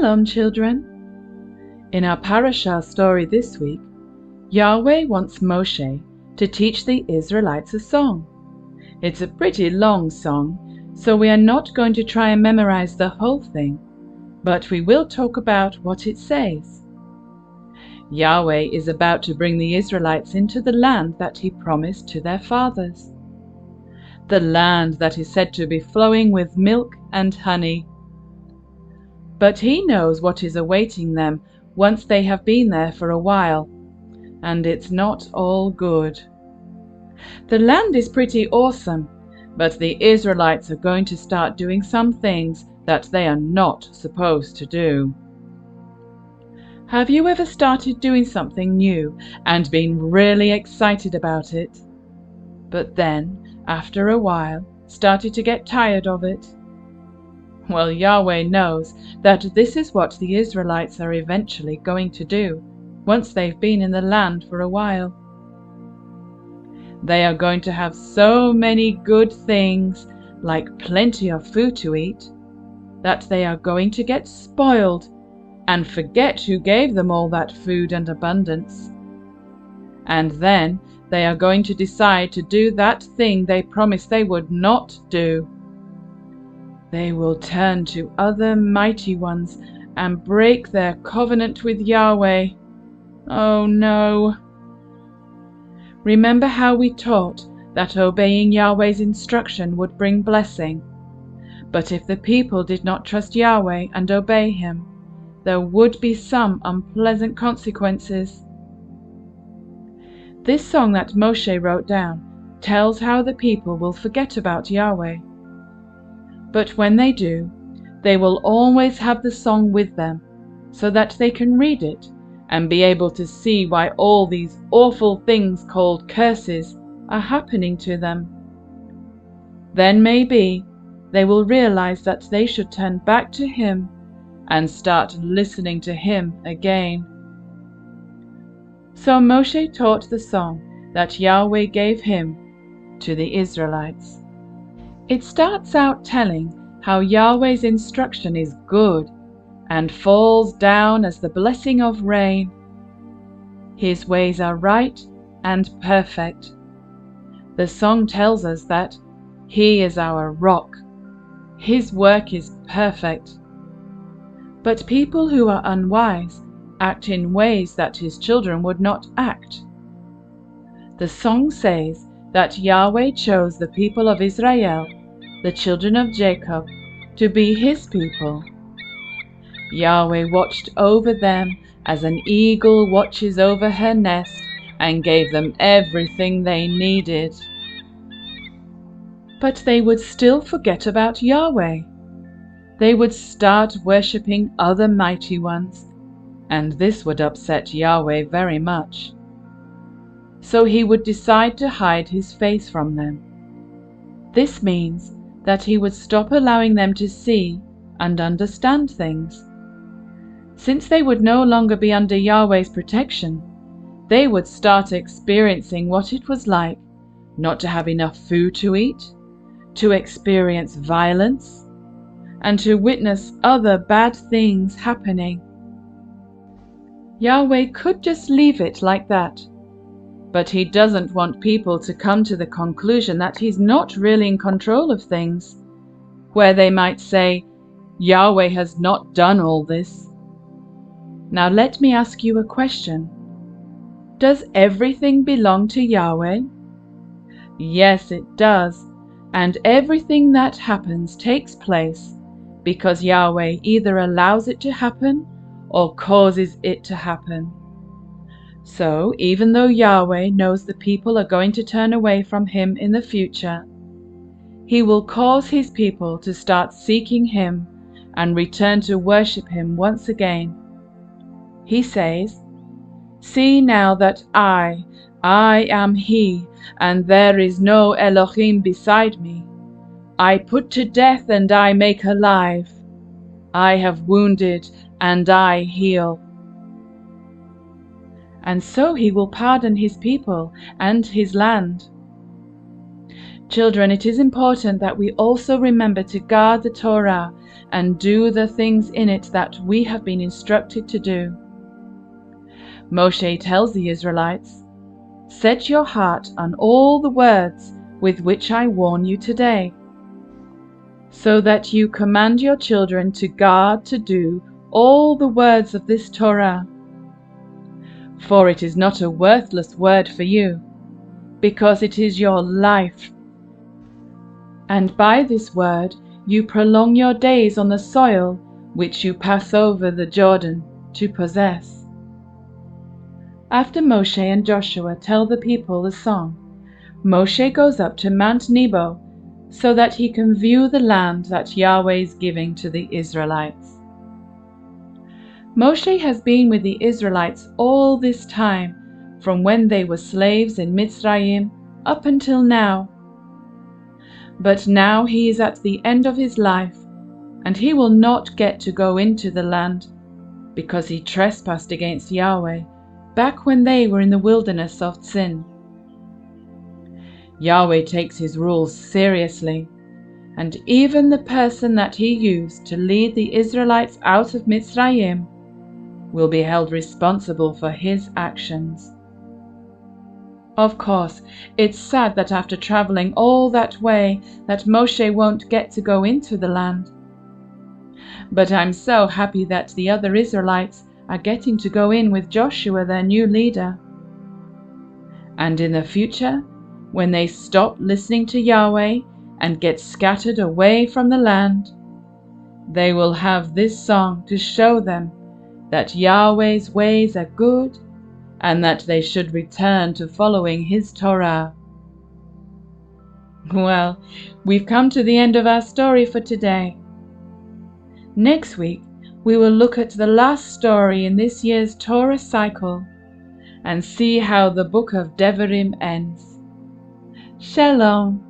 Shalom, children. In our Parasha story this week, Yahweh wants Moshe to teach the Israelites a song. It's a pretty long song, so we are not going to try and memorize the whole thing, but we will talk about what it says. Yahweh is about to bring the Israelites into the land that He promised to their fathers. The land that is said to be flowing with milk and honey. But He knows what is awaiting them once they have been there for a while, and it's not all good. The land is pretty awesome, but the Israelites are going to start doing some things that they are not supposed to do. Have you ever started doing something new and been really excited about it, but then, after a while, started to get tired of it? Well, Yahweh knows that this is what the Israelites are eventually going to do once they've been in the land for a while. They are going to have so many good things, like plenty of food to eat, that they are going to get spoiled and forget who gave them all that food and abundance. And then they are going to decide to do that thing they promised they would not do. They will turn to other mighty ones and break their covenant with Yahweh. Oh no! Remember how we taught that obeying Yahweh's instruction would bring blessing. But if the people did not trust Yahweh and obey Him, there would be some unpleasant consequences. This song that Moshe wrote down tells how the people will forget about Yahweh. But when they do, they will always have the song with them, so that they can read it and be able to see why all these awful things called curses are happening to them. Then maybe they will realize that they should turn back to Him and start listening to Him again. So Moshe taught the song that Yahweh gave him to the Israelites. It starts out telling how Yahweh's instruction is good and falls down as the blessing of rain. His ways are right and perfect. The song tells us that He is our rock. His work is perfect. But people who are unwise act in ways that His children would not act. The song says that Yahweh chose the people of Israel, the children of Jacob, to be His people. Yahweh watched over them as an eagle watches over her nest and gave them everything they needed. But they would still forget about Yahweh. They would start worshipping other mighty ones, and this would upset Yahweh very much. So He would decide to hide His face from them. This means that He would stop allowing them to see and understand things. Since they would no longer be under Yahweh's protection, they would start experiencing what it was like not to have enough food to eat, to experience violence, and to witness other bad things happening. Yahweh could just leave it like that, but He doesn't want people to come to the conclusion that He's not really in control of things, where they might say, Yahweh has not done all this. Now let me ask you a question. Does everything belong to Yahweh? Yes, it does, and everything that happens takes place because Yahweh either allows it to happen or causes it to happen. So, even though Yahweh knows the people are going to turn away from Him in the future, He will cause His people to start seeking Him and return to worship Him once again. He says, "See now that I am He, and there is no Elohim beside me. I put to death and I make alive. I have wounded and I heal." And so He will pardon His people and His land. Children, it is important that we also remember to guard the Torah and do the things in it that we have been instructed to do. Moshe tells the Israelites, "Set your heart on all the words with which I warn you today, so that you command your children to guard to do all the words of this Torah. For it is not a worthless word for you, because it is your life. And by this word you prolong your days on the soil which you pass over the Jordan to possess." After Moshe and Joshua tell the people the song, Moshe goes up to Mount Nebo so that he can view the land that Yahweh is giving to the Israelites. Moshe has been with the Israelites all this time, from when they were slaves in Mitzrayim up until now. But now he is at the end of his life, and he will not get to go into the land, because he trespassed against Yahweh back when they were in the wilderness of Sin. Yahweh takes his rules seriously, and even the person that he used to lead the Israelites out of Mitzrayim will be held responsible for his actions. Of course, it's sad that after traveling all that way that Moshe won't get to go into the land. But I'm so happy that the other Israelites are getting to go in with Joshua, their new leader. And in the future, when they stop listening to Yahweh and get scattered away from the land, they will have this song to show them that Yahweh's ways are good and that they should return to following his Torah. Well, we've come to the end of our story for today. Next week, we will look at the last story in this year's Torah cycle and see how the book of Devarim ends. Shalom.